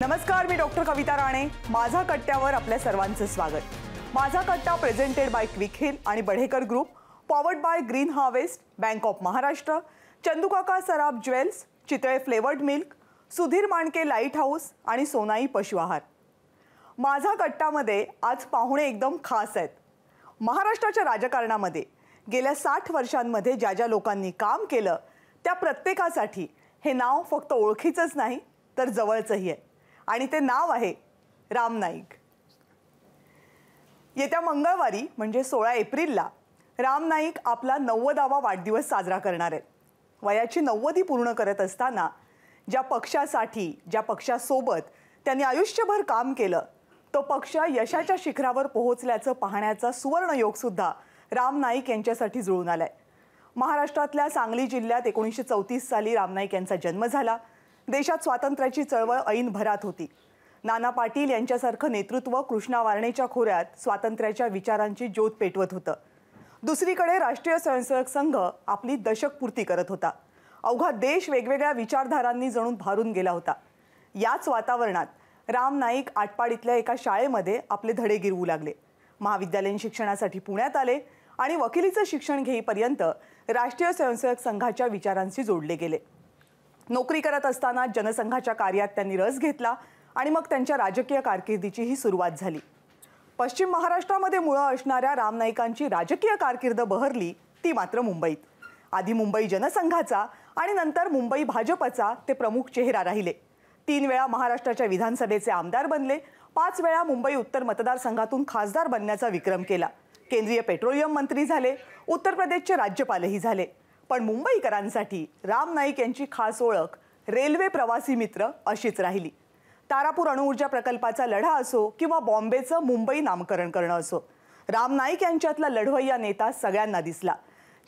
नमस्कार, मी डॉक्टर कविता राणे. माझा कट्ट्यावर आपल्या सर्वांचं स्वागत. माझा कट्टा प्रेझेंटेड बाय क्विक हिल आणि Badhekar group, powered by Green Harvest, Bank of Maharashtra, Chandukaka Saraf Jewels, Chitale flavoured milk, Sudhir Mandke Light House आणि सोनाई पशु आहार. माझा कट्टामध्ये आज पाहुणे एकदम खास आहेत. महाराष्ट्राच्या राजकारणामध्ये गेल्या 60 वर्षांमध्ये ज्या ज्या लोकांनी काम केलं त्या प्रत्येकासाठी हे नाव फक्त ओळखीचंच नाही तर जवळचंही आहे. आणि ते नाव आहे राम नाईक. येत्या मंगळवारी म्हणजे 16 एप्रिलला राम नाईक आपला 90वा वाढदिवस साजरा करणार आहेत. वयाची 90 पूर्ण करत असताना ज्या पक्षासाठी, ज्या पक्षासोबत त्यांनी आयुष्यभर काम केलं, तो पक्ष यशाच्या शिखरावर पोहोचल्याचं पाहण्याचा सुवर्णयोगसुद्धा राम नाईक यांच्यासाठी जुळून आलाय. महाराष्ट्रातल्या सांगली जिल्ह्यात 1934 साली राम नाईक यांचा जन्म झाला. देशात स्वातंत्र्याची चळवळ ऐन भरात होती. नाना पाटील यांच्यासारखं नेतृत्व कृष्णा वारणेच्या खोऱ्यात स्वातंत्र्याच्या विचारांची ज्योत पेटवत होतं. दुसरीकडे राष्ट्रीय स्वयंसेवक संघ आपली दशकपूर्ती करत होता. अवघा देश वेगवेगळ्या विचारधारांनी जणू भारून गेला होता. याच वातावरणात राम नाईक आटपाडीतल्या एका शाळेमध्ये आपले धडे गिरवू लागले. महाविद्यालयीन शिक्षणासाठी पुण्यात आले आणि वकिलीचं शिक्षण घेईपर्यंत राष्ट्रीय स्वयंसेवक संघाच्या विचारांशी जोडले गेले. नोकरी करत असताना जनसंघाच्या कार्यात त्यांनी रस घेतला आणि मग त्यांच्या राजकीय कारकिर्दीचीही सुरुवात झाली. पश्चिम महाराष्ट्रामध्ये मुळं असणाऱ्या राम नाईकांची राजकीय कारकीर्द बहरली ती मात्र मुंबईत. आधी मुंबई जनसंघाचा आणि नंतर मुंबई भाजपचा ते प्रमुख चेहरा राहिले. 3 वेळा महाराष्ट्राच्या विधानसभेचे आमदार बनले. 5 वेळा मुंबई उत्तर मतदारसंघातून खासदार बनण्याचा विक्रम केला. केंद्रीय पेट्रोलियम मंत्री झाले. उत्तर प्रदेशचे राज्यपालही झाले. पण मुंबईकरांसाठी राम नाईक यांची खास ओळख रेल्वे प्रवासी मित्र अशीच राहिली. तारापूर अणुऊर्जा प्रकल्पाचा लढा असो किंवा बॉम्बेचं मुंबई नामकरण करणं असो, राम नाईक यांच्यातला लढवय्या नेता सगळ्यांना दिसला.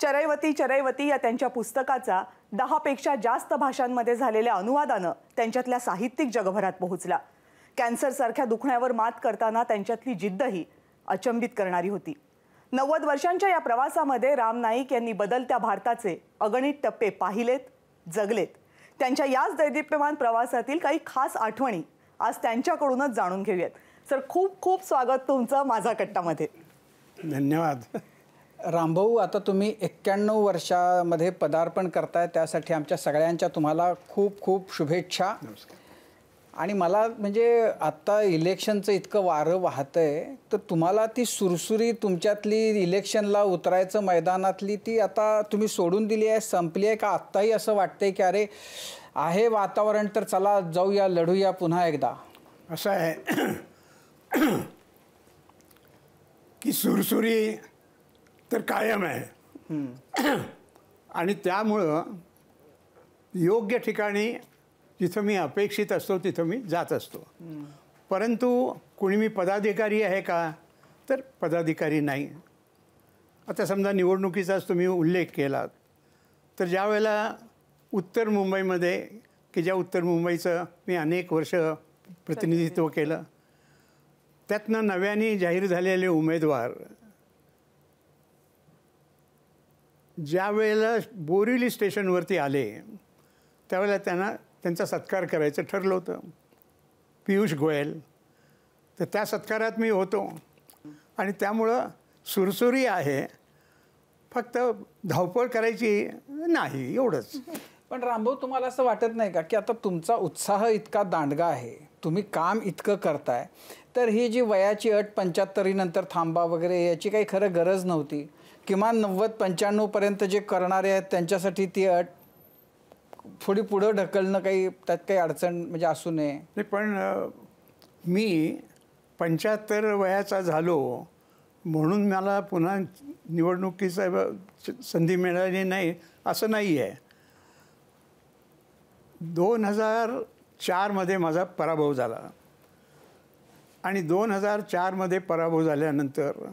चरैवती चरैवती या त्यांच्या पुस्तकाचा 10 पेक्षा जास्त भाषांमध्ये झालेल्या अनुवादानं त्यांच्यातल्या साहित्यिक जगभरात पोहोचला. कॅन्सरसारख्या दुखण्यावर मात करताना त्यांच्यातली जिद्दही अचंबित करणारी होती. 90 वर्षांच्या या प्रवासामध्ये राम नाईक यांनी बदलत्या भारताचे अगणित टप्पे पाहिलेत, जगलेत. त्यांच्या याच दैदिप्यमान प्रवासातील काही खास आठवणी आज त्यांच्याकडूनच जाणून घेऊयात. सर, खूप खूप स्वागत तुमचं माझा कट्टामध्ये. धन्यवाद. रामभाऊ, आता तुम्ही 91 वर्षामध्ये पदार्पण करताय, त्यासाठी आमच्या सगळ्यांच्या तुम्हाला खूप खूप शुभेच्छा. नमस्कार. आणि मला म्हणजे आत्ता इलेक्शनचं इतकं वारं वाहतंय, तर तुम्हाला ती सुरसुरी तुमच्यातली इलेक्शनला उतरायचं मैदानातली ती आता तुम्ही सोडून दिली आहे, संपली आहे का? आत्ताही असं वाटतंय की अरे आहे वातावरण तर चला जाऊया, लढूया पुन्हा एकदा? असं आहे की सुरसुरी तर कायम आहे आणि त्यामुळं योग्य ठिकाणी जिथं मी अपेक्षित असतो तिथं मी जात असतो. परंतु कोणी मी पदाधिकारी आहे का, तर पदाधिकारी नाही. आता समजा निवडणुकीचाच तुम्ही उल्लेख केला, तर ज्या वेळेला उत्तर मुंबईमध्ये की ज्या उत्तर मुंबईचं मी अनेक वर्ष प्रतिनिधित्व केलं, त्यातनं नव्याने जाहीर झालेले उमेदवार ज्या वेळेला बोरिवली स्टेशनवरती आले त्यावेळेला त्यांचा सत्कार करायचं ठरलं होतं. पियुष गोयल, तर त्या सत्कारात मी होतो आणि त्यामुळं सुरसुरी आहे, फक्त धावपळ करायची नाही, एवढंच. पण रामभाऊ, तुम्हाला असं वाटत नाही का की आता तुमचा उत्साह इतका दांडगा आहे, तुम्ही काम इतकं करताय, तर ही जी वयाची अट 75 नंतर थांबा वगैरे याची काही खरं गरज नव्हती? किमान 90-95 पर्यंत जे करणारे आहेत त्यांच्यासाठी ती अट थोडी पुढं ढकलणं काही त्यात काही अडचण म्हणजे असू नये? नाही, पण मी 75 वयाचा झालो म्हणून मला पुन्हा निवडणुकीचा संधी मिळाली नाही असं नाही आहे. 2004 माझा पराभव झाला आणि 2004 पराभव झाल्यानंतर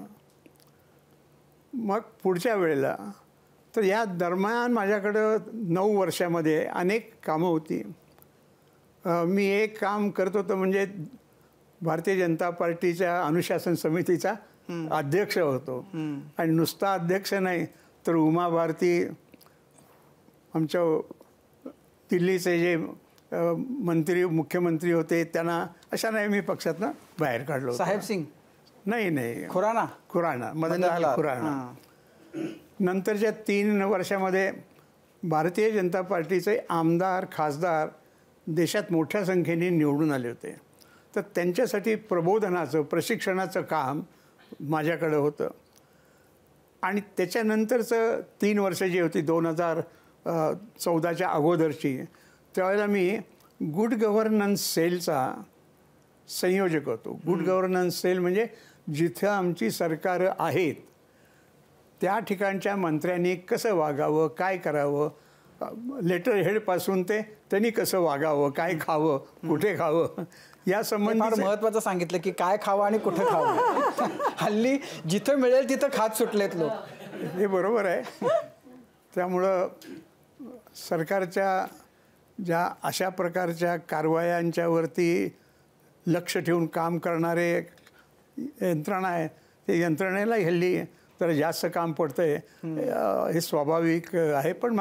मग पुढच्या वेळेला, तर या दरम्यान माझ्याकडं 9 वर्षामध्ये अनेक कामं होती. मी एक काम करत होतो म्हणजे भारतीय जनता पार्टीच्या अनुशासन समितीचा अध्यक्ष होतो. आणि नुसता अध्यक्ष नाही तर उमा भारती आमच्या दिल्लीचे जे मुख्यमंत्री होते त्यांना अशा नाही मी पक्षातनं बाहेर काढलो होतं. साहेब सिंग, नाही खुराना, मदनलाल खुराना. नंतरच्या 3 वर्षामध्ये भारतीय जनता पार्टीचे आमदार खासदार देशात मोठ्या संख्येने निवडून आले होते. तर त्यांच्यासाठी प्रबोधनाचं प्रशिक्षणाचं काम माझ्याकडं होतं. आणि त्याच्यानंतरचं 3 वर्ष जी होती 2014च्या अगोदरची, त्यावेळेला मी गुड गव्हर्नन्स सेलचा संयोजक होतो. गुड गव्हर्नन्स सेल म्हणजे जिथं आमची सरकारं आहेत त्या ठिकाणच्या मंत्र्यांनी कसं वागावं, काय करावं, लेटर हेडपासून ते त्यांनी कसं वागावं, काय खावं, कुठे खावं या संबंधी फार महत्त्वाचं सांगितलं की काय खावं आणि कुठं खावं. हल्ली जिथं मिळेल तिथं खात सुटलेत लोक. हे बरोबर आहे. त्यामुळं सरकारच्या ज्या अशा प्रकारच्या कारवायांच्यावरती लक्ष ठेवून काम करणारे यंत्रणा आहे, ते यंत्रणेला हल्ली तर जास्त काम पडतं आहे, हे स्वाभाविक आहे. पण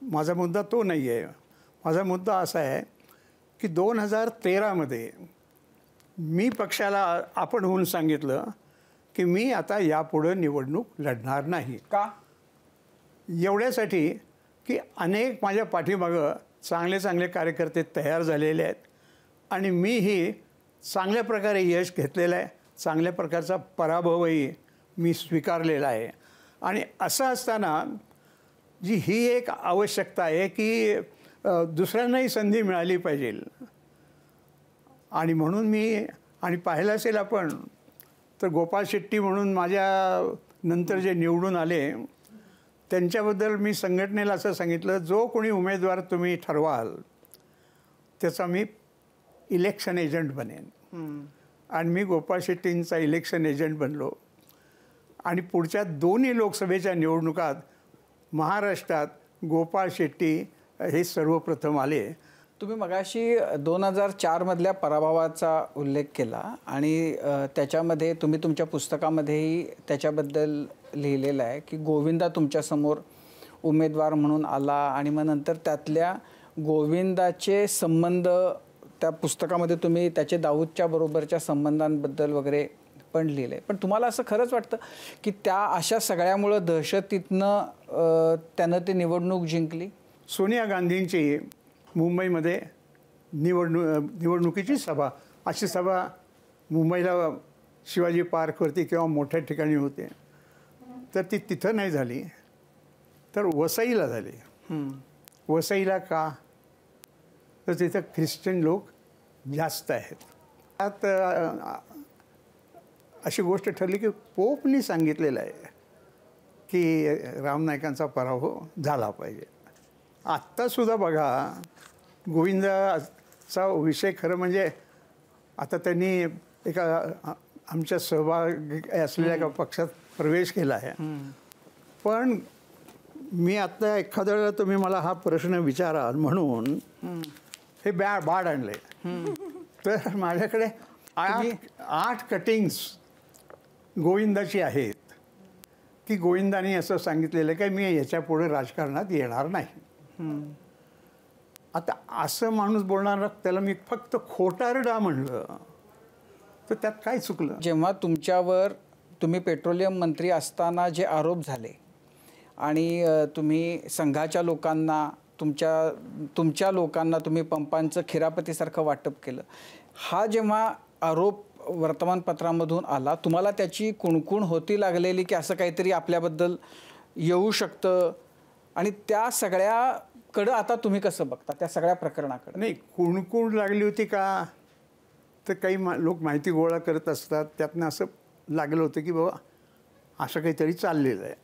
माझा मुद्दा तो नाही आहे. माझा मुद्दा असा आहे की 2013मध्ये मी पक्षाला आपण होऊन सांगितलं की मी आता यापुढं निवडणूक लढणार नाही. का? एवढ्यासाठी की अनेक माझ्या पाठीमागं चांगले चांगले कार्यकर्ते तयार झालेले आहेत आणि मीही चांगल्या प्रकारे यश घेतलेलं आहे. चांगल्या प्रकारचा पराभवही मी स्वीकारलेला आहे. आणि असं असताना ही एक आवश्यकता आहे की दुसऱ्यांनाही संधी मिळाली पाहिजे. आणि म्हणून मी पाहिलं असेल आपण तर गोपाळ शेट्टी म्हणून माझ्या नंतर जे निवडून आले त्यांच्याबद्दल मी संघटनेला असं सांगितलं, जो कोणी उमेदवार तुम्ही ठरवाल त्याचा मी इलेक्शन एजंट बनेन. आणि मी गोपाळ शेट्टींचा इलेक्शन एजंट बनलो. आणि पुढच्या 2 लोकसभेच्या निवडणुकात महाराष्ट्रात गोपाळ शेट्टी हे सर्वप्रथम आले. तुम्ही मगाशी 2004मधल्या पराभवाचा उल्लेख केला आणि त्याच्यामध्ये तुम्ही तुमच्या पुस्तकामध्येही त्याच्याबद्दल लिहिलेलं आहे की गोविंदा तुमच्यासमोर उमेदवार म्हणून आला आणि मग नंतर त्यातल्या गोविंदाचे संबंध त्या पुस्तकामध्ये तुम्ही त्याचे दाऊदच्या बरोबरच्या संबंधांबद्दल वगैरे पण लिहिले. पण तुम्हाला असं खरंच वाटतं की त्या अशा सगळ्यामुळं दहशतीतनं त्यानं ती निवडणूक जिंकली? सोनिया गांधींची मुंबईमध्ये निवडणुकीची सभा, अशी सभा मुंबईला शिवाजी पार्कवरती किंवा मोठ्या ठिकाणी होते, तर ती तिथं नाही झाली तर वसईला झाली. वसईला का? तर तिथं ख्रिश्चन लोक जास्त आहेत. त्यात अशी गोष्ट ठरली की पोपनी सांगितलेलं आहे की राम नाईकांचा पराभव झाला पाहिजे. आत्तासुद्धा बघा गोविंदाचा विषय खरं म्हणजे आता त्यांनी एका आमच्या सहभागी असलेल्या एका पक्षात प्रवेश केला आहे. पण मी आत्ता एखाद्या वेळेला तुम्ही मला हा प्रश्न विचाराल म्हणून हे बाड आणले तर माझ्याकडे 8 कटिंग्स गोविंदाची आहेत की गोविंदाने असं सांगितलेलं की मी याच्या पुढे राजकारणात येणार नाही. आता असं माणूस बोलणार त्याला मी फक्त खोटारडा म्हणलं तर त्यात काय चुकलं? जेव्हा तुमच्यावर तुम्ही पेट्रोलियम मंत्री असताना जे आरोप झाले आणि तुम्ही संघाच्या लोकांना तुमच्या लोकांना तुम्ही पंपांचं खिरापतीसारखं वाटप केलं, हा जेव्हा आरोप वर्तमानपत्रामधून आला तुम्हाला त्याची कुणकुण होती लागलेली की असं काहीतरी आपल्याबद्दल येऊ शकतं? आणि त्या सगळ्याकडं आता तुम्ही कसं बघता त्या सगळ्या प्रकरणाकडे? नाही, कुणकुण लागली होती का तर काही लोक माहिती गोळा करत असतात, त्यातनं असं लागलं होतं की बाबा असं काहीतरी चाललेलं आहे.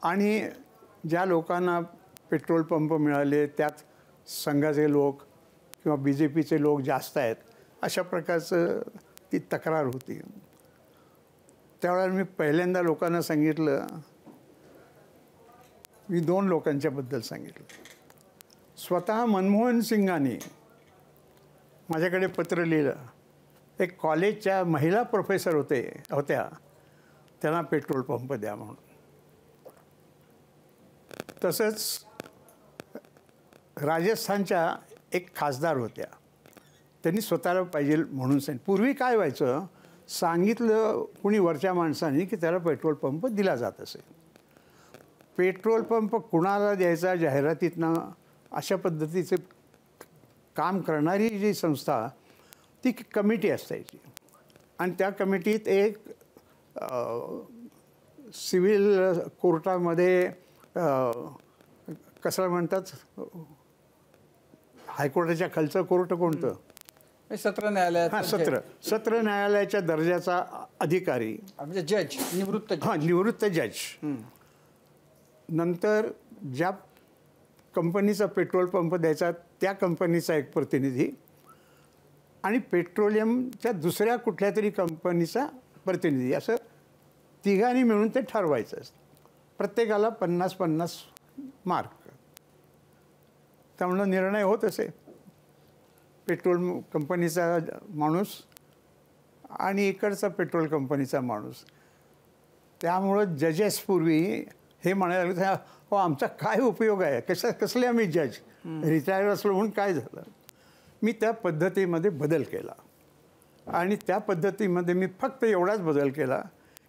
आणि ज्या लोकांना पेट्रोल पंप मिळाले त्यात संघाचे लोक किंवा BJPचे लोक जास्त आहेत अशा प्रकारचं ती तक्रार होती. त्यावेळेला मी पहिल्यांदा लोकांना सांगितलं, मी 2 लोकांच्याबद्दल सांगितलं. स्वतः मनमोहन सिंगांनी माझ्याकडे पत्र लिहिलं. एक कॉलेजच्या महिला प्रोफेसर होत्या त्यांना पेट्रोल पंप द्या म्हणून. तसंच राजस्थानच्या एक खासदार होत्या. त्यांनी स्वतःला पाहिजे म्हणून पूर्वी काय व्हायचं, सांगितलं कुणी वरच्या माणसांनी की त्याला पेट्रोल पंप दिला जात असे. पेट्रोल पंप कुणाला द्यायचा जाहिरातीतनं अशा पद्धतीचे काम करणारी जी संस्था ती कमिटी असायची. आणि त्या कमिटीत एक सिव्हिल कोर्टामध्ये कसं म्हणतात, हायकोर्टाच्या खालचं कोर्ट कोणतं, सत्र न्यायालयात. हां, सत्र न्यायालयाच्या दर्जाचा अधिकारी म्हणजे जज, निवृत्त जज. हां, निवृत्त जज. नंतर ज्या कंपनीचा पेट्रोल पंप द्यायचा त्या कंपनीचा एक प्रतिनिधी आणि पेट्रोलियमच्या दुसऱ्या कुठल्या तरी कंपनीचा प्रतिनिधी, असं तिघांनी मिळून ते ठरवायचं असतं. प्रत्येकाला 50-50 मार्क. त्यामुळं निर्णय होत असे. पेट्रोल कंपनीचा माणूस आणि इकडचा पेट्रोल कंपनीचा माणूस. त्यामुळं जजेस पूर्वी हे म्हणायला लागले, हो आमचा काय उपयोग आहे, कसले आम्ही जज, रिटायर असलो म्हणून काय झालं. मी त्या पद्धतीमध्ये बदल केला आणि त्या पद्धतीमध्ये मी फक्त एवढाच बदल केला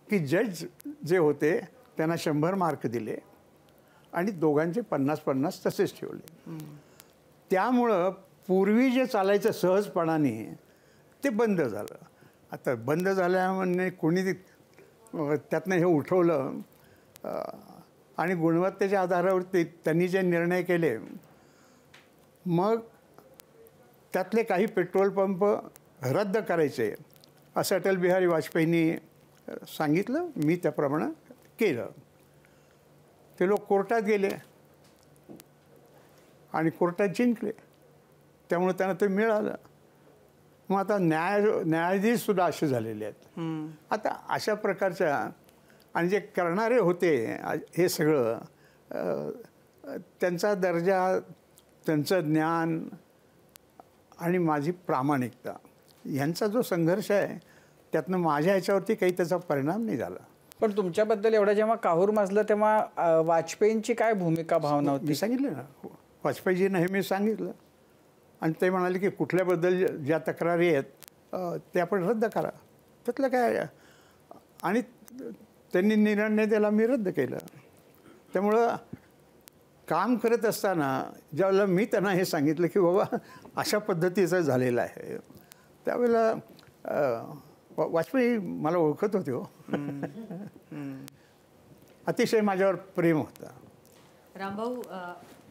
की जज जे होते त्यांना 100 मार्क दिले आणि दोघांचे 50-50 तसेच ठेवले. त्यामुळं पूर्वी जे चालायचं सहजपणाने ते बंद झालं. आता बंद झाल्यामुळे कोणी त्यातनं हे उठवलं आणि गुणवत्तेच्या आधारावरती त्यांनी जे निर्णय केले, मग त्यातले काही पेट्रोल पंप रद्द करायचे असं अटल बिहारी वाजपेयींनी सांगितलं. मी त्याप्रमाणे केलं. ते लोक कोर्टात गेले आणि कोर्टात जिंकले. त्यामुळे त्यांना ते मिळालं. मग आता न्यायाधीशसुद्धा असे झालेले आहेत. आता अशा प्रकारच्या आणि जे करणारे होते हे सगळं, त्यांचा दर्जा, त्यांचं ज्ञान आणि माझी प्रामाणिकता यांचा जो संघर्ष आहे त्यातनं माझ्या ह्याच्यावरती काही त्याचा परिणाम नाही झाला. पण तुमच्याबद्दल एवढं जेव्हा काहूर माजलं तेव्हा वाजपेयींची काय भूमिका, भावना होती? मी सांगितलं ना, वाजपेयीजींना हे मी सांगितलं आणि ते म्हणाले की कुठल्याबद्दल ज्या तक्रारी आहेत ते आपण रद्द करा, त्यातलं काय. आणि त्यांनी निर्णय दिला, मी रद्द केलं. त्यामुळं काम करत असताना ज्यावेळेला मी त्यांना हे सांगितलं की बाबा अशा पद्धतीचं झालेलं आहे, त्यावेळेला वाजपेयी मला ओळखत होते. हो, अतिशय माझ्यावर प्रेम होता. रामभाऊ,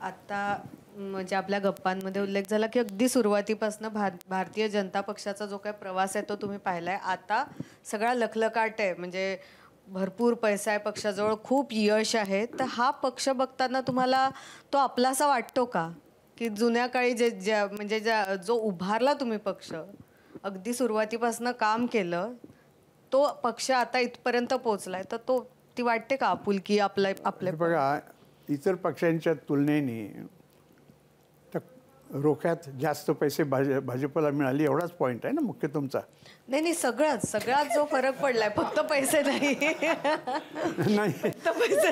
आत्ता म्हणजे आपल्या गप्पांमध्ये उल्लेख झाला की अगदी सुरुवातीपासून भारतीय जनता पक्षाचा जो काही प्रवास आहे तो तुम्ही पाहिलाय. आता सगळा लखलखाट आहे, म्हणजे भरपूर पैसा आहे पक्षाजवळ, खूप यश आहे. तर हा पक्ष बघताना तुम्हाला तो आपलासा वाटतो का, की जुन्या काळी जो उभारला तुम्ही पक्ष, अगदी सुरुवातीपासून काम केलं, तो पक्ष आता इथपर्यंत पोहोचलाय, तर ती वाटते का आपुलकी आपले? बघा, इतर पक्षांच्या तुलनेने रोख्यात जास्त पैसे भाजपला मिळाले एवढाच पॉईंट आहे ना मुख्य तुमचा. नाही, सगळ्यात जो फरक पडलाय, फक्त पैसे नाही.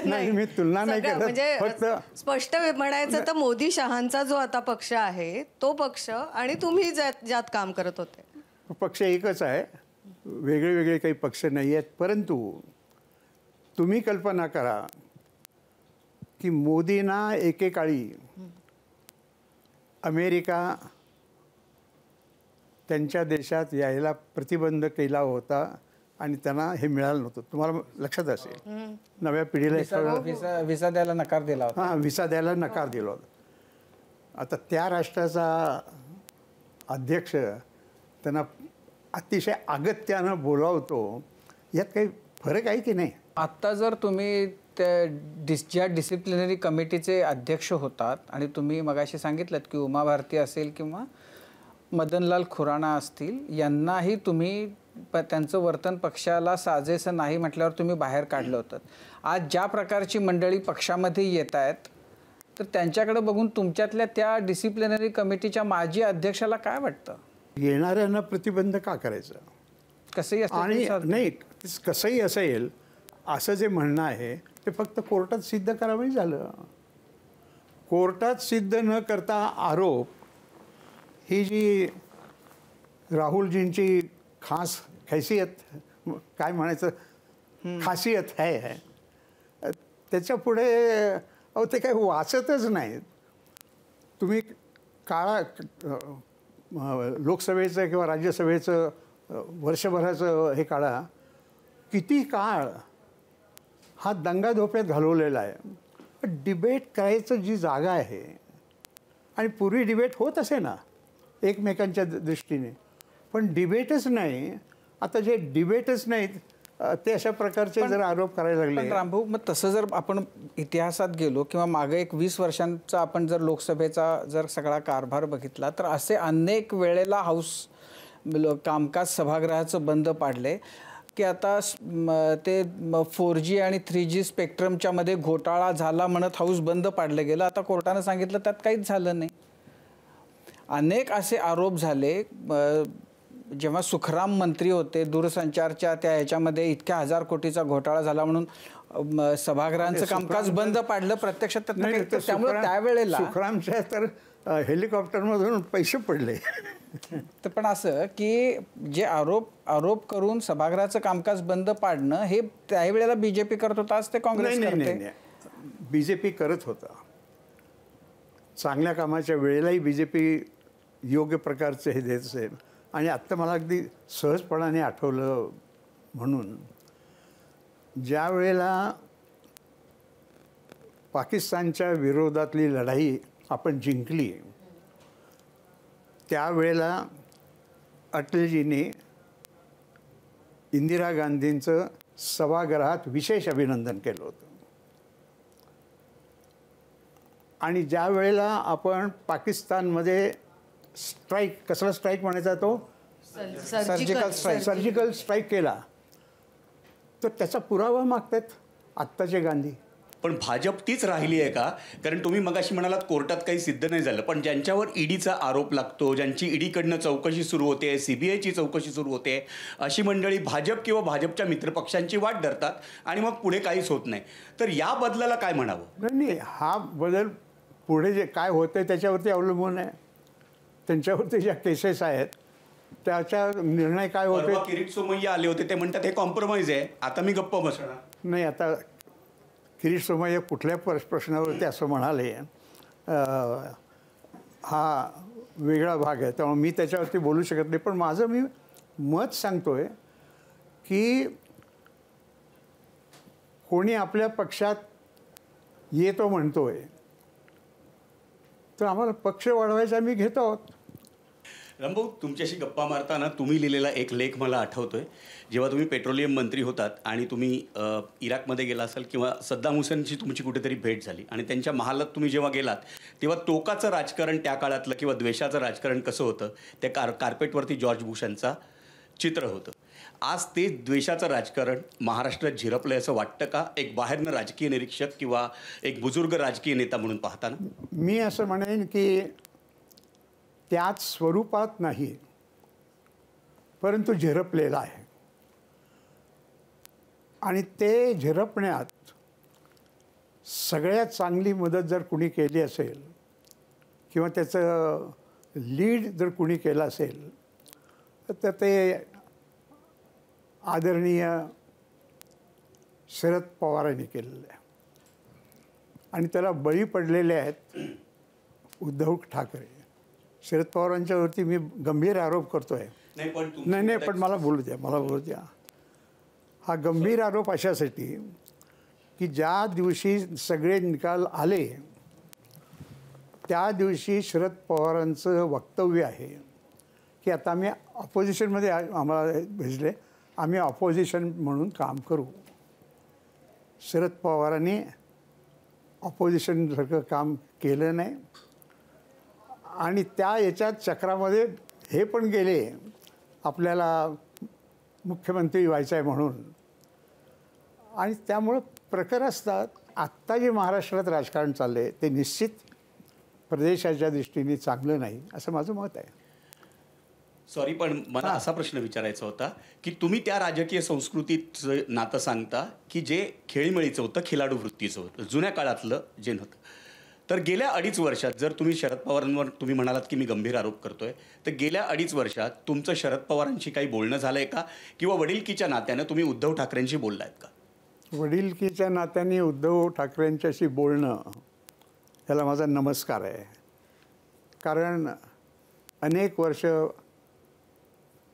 नाही, मी तुलना नाही करत. म्हणजे फक्त स्पष्ट म्हणायचं तर मोदी शहांचा जो आता पक्ष आहे तो पक्ष आणि तुम्ही ज्यात काम करत होते, पक्ष एकच आहे, वेगळे वेगळे काही पक्ष नाही आहेत. परंतु तुम्ही कल्पना करा की मोदींना एकेकाळी अमेरिका त्यांच्या देशात यायला प्रतिबंध केला होता आणि त्यांना हे मिळालं नव्हतं. तुम्हाला लक्षात असेल, नव्या पिढीला व्हिसा द्यायला नकार दिला होता. हां, व्हिसा द्यायला नकार दिला होता. आता त्या राष्ट्राचा अध्यक्ष त्यांना अतिशय अगत्यानं बोलावतो, यात काही फरक आहे की नाही? आत्ता जर तुम्ही ज्या डिसिप्लिनरी कमिटीचे अध्यक्ष होतात आणि तुम्ही मगाशी सांगितलं की उमा भारती असेल किंवा मदनलाल खुराना असतील, यांनाही तुम्ही त्यांचं वर्तन पक्षाला साजेसं नाही म्हटल्यावर तुम्ही बाहेर काढलं होतं. आज ज्या प्रकारची मंडळी पक्षामध्ये येत आहेत, तर त्यांच्याकडे बघून तुमच्यातल्या त्या डिसिप्लिनरी कमिटीच्या माजी अध्यक्षाला काय वाटतं? येणाऱ्यांना प्रतिबंध का करायचं? कसंही आणि नाही, कसंही असेल असं जे म्हणणं आहे ते फक्त कोर्टात सिद्ध करावं झालं. कोर्टात सिद्ध न करता आरोप ही जी राहुलजींची खास हैसियत काय म्हणायचं खासियत आहे त्याच्या पुढे अहो ते काही वाचतच नाहीत. तुम्ही काळा लोकसभेचं किंवा राज्यसभेचं वर्षभराचं हे काळा किती काळ हा दंगाधोप्यात घालवलेला आहे. डिबेट करायचं जी जागा आहे आणि पूर्वी डिबेट होत असे ना एकमेकांच्या दृष्टीने, पण डिबेटच नाही. आता जे डिबेटच नाहीत ते अशा प्रकारचे जर आरोप करायला लागले. पण रामभाऊ, मग तसं जर आपण इतिहासात गेलो किंवा मागे एक 20 वर्षांचा आपण जर लोकसभेचा जर सगळा कारभार बघितला तर असे अनेक वेळेला हाऊस कामकाज सभागृहाचं बंद पाडले की आता ते 4G आणि 3G स्पेक्ट्रमच्या मध्ये घोटाळा झाला म्हणत हाऊस बंद पाडलं गेलं. आता कोर्टानं सांगितलं त्यात काहीच झालं नाही. अनेक असे आरोप झाले. जेव्हा सुखराम मंत्री होते दूरसंचारच्या त्या ह्याच्यामध्ये इतक्या 1000 कोटीचा घोटाळा झाला म्हणून सभागृहांचं कामकाज बंद पाडलं. प्रत्यक्षात त्यामुळे त्यावेळेला सुखरामच्या तर हेलिकॉप्टरमधून पैसे पडले. तर पण असं की जे आरोप करून सभागृहाचं कामकाज बंद पाडणं हे त्यावेळेला बीजेपी करत होता, आज ते काँग्रेस करते. बीजेपी करत होता. चांगल्या कामाच्या वेळेलाही बीजेपी योग्य प्रकारचे हे देत असेल. आणि आत्ता मला अगदी सहजपणाने आठवलं म्हणून ज्या वेळेला पाकिस्तानच्या विरोधातली लढाई आपण जिंकली त्यावेळेला अटलजींनी इंदिरा गांधींचं सभागृहात विशेष अभिनंदन केलं होतं. आणि ज्या वेळेला आपण पाकिस्तानमध्ये स्ट्राईक, कसला स्ट्राईक म्हणायचा तो सर्जिकल स्ट्राईक केला, तर त्याचा पुरावा मागतात आत्ताचे गांधी. पण भाजप तीच राहिली आहे का? कारण तुम्ही मगाशी म्हणालात कोर्टात काही सिद्ध नाही झालं, पण ज्यांच्यावर ईडीचा आरोप लागतो, ज्यांची ईडीकडनं चौकशी सुरू होते, CBIची चौकशी सुरू होते, अशी मंडळी भाजप किंवा भाजपच्या मित्रपक्षांची वाट धरतात आणि मग पुढे काहीच होत नाही. तर या बदलाला काय म्हणावं? नाही, हा बदल पुढे जे काय होतं त्याच्यावरती अवलंबून आहे. त्यांच्यावरती ज्या केसेस आहेत त्याचा निर्णय काय होते. किरीट सोमय्या आले होते, ते म्हणतात हे कॉम्प्रोमाइज आहे, आता मी गप्प बसणार नाही. आता किरीट सोमय्या कुठल्या प्रश्नावरती असं म्हणाले हा वेगळा भाग आहे, त्यामुळे मी त्याच्यावरती बोलू शकत नाही. पण माझं मी मत सांगतोय की कोणी आपल्या पक्षात येतो म्हणतोय तर आम्हाला पक्ष वाढवायचा आम्ही घेतो आहोत. रामभाऊ, तुमच्याशी गप्पा मारताना तुम्ही लिहिलेला एक लेख मला आठवतोय. जेव्हा तुम्ही पेट्रोलियम मंत्री होतात आणि तुम्ही इराकमध्ये गेला असाल किंवा सद्दाम हुसेनची तुमची कुठेतरी भेट झाली आणि त्यांच्या महालात तुम्ही जेव्हा गेलात तेव्हा टोकाचं राजकारण त्या काळातलं किंवा द्वेषाचं राजकारण कसं होतं त्या कार्पेटवरती जॉर्ज बुश यांचा चित्र होतं. आज ते द्वेषाचं राजकारण महाराष्ट्रात झिरपलं असं वाटतं का, एक बाहेरनं राजकीय निरीक्षक किंवा एक बुजुर्ग राजकीय नेता म्हणून पाहताना? मी असं म्हणेन की त्याच स्वरूपात नाही, परंतु झिरपलेला आहे. आणि ते झिरपण्यात सगळ्यात चांगली मदत जर कुणी केली असेल किंवा त्याचं लीड जर कुणी केलं असेल तर ते आदरणीय शरद पवारांनी केलेलं आहे. आणि त्याला बळी पडलेले आहेत उद्धव ठाकरे. शरद पवारांच्यावरती मी गंभीर आरोप करतोय. नाही, पण मला बोलू द्या. हा गंभीर आरोप अशासाठी की ज्या दिवशी सगळे निकाल आले त्या दिवशी शरद पवारांचं वक्तव्य आहे की आता आम्ही ऑपोजिशनमध्ये आम्हाला भेजले, आम्ही ऑपोजिशन म्हणून काम करू. शरद पवारांनी ऑपोजिशनसारखं काम केलं नाही आणि त्या याच्यात चक्रामध्ये हे पण गेले आपल्याला मुख्यमंत्री व्हायचं आहे म्हणून. आणि त्यामुळं प्रकार असतात. आत्ता जे महाराष्ट्रात राजकारण चाललं आहे ते निश्चित प्रदेशाच्या दृष्टीने चांगलं नाही असं माझं मत आहे. सॉरी, पण मला असा प्रश्न विचारायचा होता की तुम्ही त्या राजकीय संस्कृतीचं नातं सांगता की जे खेळीमेळीचं होतं, खिलाडू वृत्तीचं होतं, जुन्या काळातलं जे नव्हतं. तर गेल्या 2.5 वर्षात जर तुम्ही शरद पवारांवर तुम्ही म्हणालात की मी गंभीर आरोप करतोय, तर गेल्या 2.5 वर्षात तुमचं शरद पवारांशी काही बोलणं झालंय का, किंवा वडिलकीच्या नात्यानं तुम्ही उद्धव ठाकरेंशी बोललायत का? वडिलकीच्या नात्याने उद्धव ठाकरेंच्याशी बोलणं ह्याला माझा नमस्कार आहे. कारण अनेक वर्ष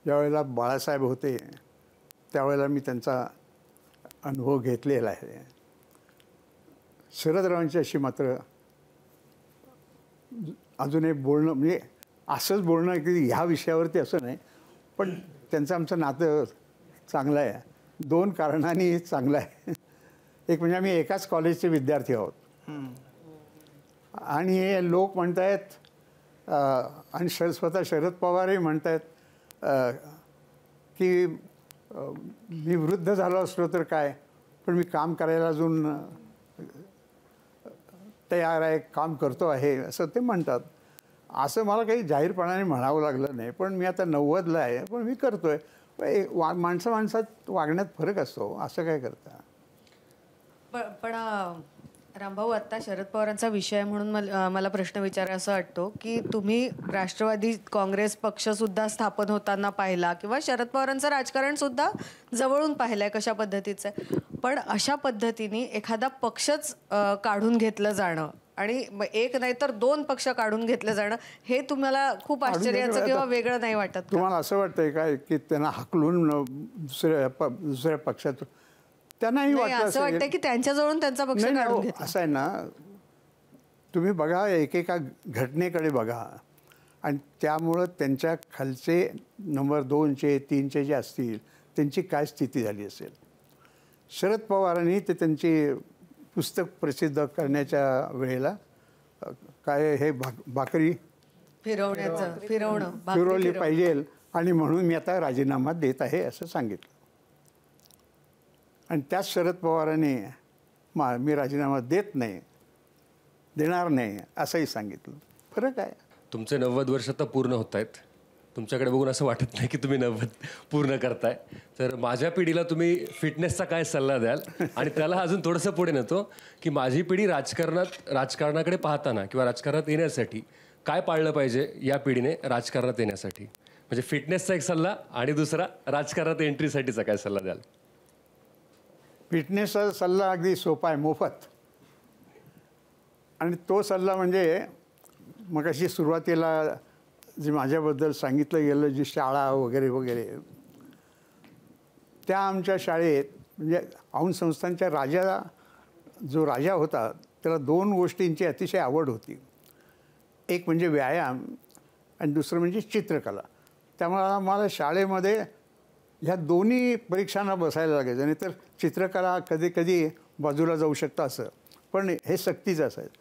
ज्यावेळेला बाळासाहेब होते त्यावेळेला मी त्यांचा अनुभव घेतलेला आहे. शरदरावांच्याशी मात्र अजूनही बोलणं म्हणजे असंच बोलणं की ह्या विषयावरती असं नाही, पण त्यांचं आमचं नातं चांगलं आहे. 2 कारणांनी चांगलं आहे. एक म्हणजे आम्ही एकाच कॉलेजचे विद्यार्थी आहोत आणि हे लोक म्हणत आहेत आणि स्वतः शरद पवारही म्हणत आहेत की मी वृद्ध झालो असलो तर काय, पण मी काम करायला अजून तयार आहे, काम करतो आहे असं ते म्हणतात. असं मला काही जाहीरपणाने म्हणावं लागलं नाही, पण मी आता 90ला आहे, पण मी करतो आहे. माणसात वागण्यात फरक असतो, असं काय करता. पण रामभाऊ, आत्ता शरद पवारांचा विषय म्हणून मला प्रश्न विचारायचा वाटतो की तुम्ही राष्ट्रवादी काँग्रेस पक्षसुद्धा स्थापन होताना पाहिला किंवा शरद पवारांचं राजकारण सुद्धा जवळून पाहिलंय कशा पद्धतीचं आहे, पण अशा पद्धतीने एखादा पक्षच काढून घेतलं जाणं आणि एक नाही तर 2 पक्ष काढून घेतलं जाणं हे तुम्हाला खूप आश्चर्याचं किंवा वेगळं नाही वाटत? तुम्हाला असं वाटतंय काय की त्यांना हाकलून दुसऱ्या पक्षात त्यांनाही वाटतं असं वाटतं की त्यांच्याजवळून त्यांचा पक्ष काढून घेतला? असं आहे ना, तुम्ही बघा एकेका घटनेकडे बघा आणि त्यामुळं त्यांच्या खालचे नंबर 2चे 3चे जे असतील त्यांची काय स्थिती झाली असेल. शरद पवारांनी ते त्यांची पुस्तक प्रसिद्ध करण्याच्या वेळेला काय हे भाकरी फिरवली पाहिजे आणि म्हणून मी आता राजीनामा देत आहे असं सांगितलं. आणि त्याच शरद पवारांनी मी राजीनामा देणार नाही असंही सांगितलं. फरक आहे. तुमचे 90 वर्ष आता पूर्ण होत आहेत. तुमच्याकडे बघून असं वाटत नाही की तुम्ही 90 पूर्ण करताय. तर माझ्या पिढीला तुम्ही फिटनेसचा काय सल्ला द्याल? आणि त्याला अजून थोडंसं पुढे नेतो की माझी पिढी राजकारणाकडे पाहताना किंवा राजकारणात येण्यासाठी काय पाळलं पाहिजे या पिढीने राजकारणात येण्यासाठी? म्हणजे फिटनेसचा एक सल्ला आणि दुसरा राजकारणात एंट्रीसाठीचा काय सल्ला द्याल? फिटनेसचा सल्ला अगदी सोपा आहे, मोफत. आणि तो सल्ला म्हणजे मग अशी सुरुवातीला जे माझ्याबद्दल सांगितलं गेलं जी शाळा वगैरे वगैरे, त्या आमच्या शाळेत म्हणजे औंध संस्थानच्या जो राजा होता त्याला 2 गोष्टींची अतिशय आवड होती. एक म्हणजे व्यायाम आणि दुसरं म्हणजे चित्रकला. त्यामुळे आम्हाला शाळेमध्ये ह्या दोन्ही परीक्षांना बसायला लागायचं, नाही तर चित्रकला कधी कधी बाजूला जाऊ शकतं असं, पण हे सक्तीचं असायचं.